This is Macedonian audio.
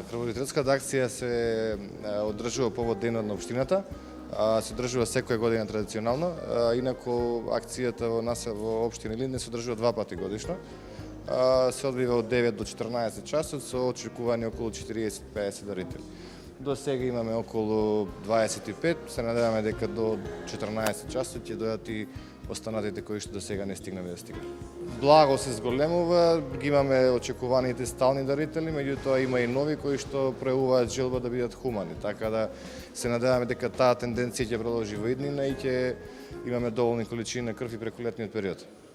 Крводарителската акција се одржува повод денот на општината. Се одржува секоја година традиционално. Инаку акцијата во општина Илинден се одржува 2 пати годишно. Се одвива од 9 до 14 часот со очекувани околу 40-50 дарители. До сега имаме околу 25, се надеваме дека до 14 часот ќе дојдат и останатите кои што до сега не стигнале да стигнат. Благо се зголемува, ги имаме очекуваните стални дарители, меѓутоа има и нови кои што пројавуваат желба да бидат хумани, така да се надеваме дека таа тенденција ќе продолжи во иднина и ќе имаме доволни количини на крв и преку летниот период.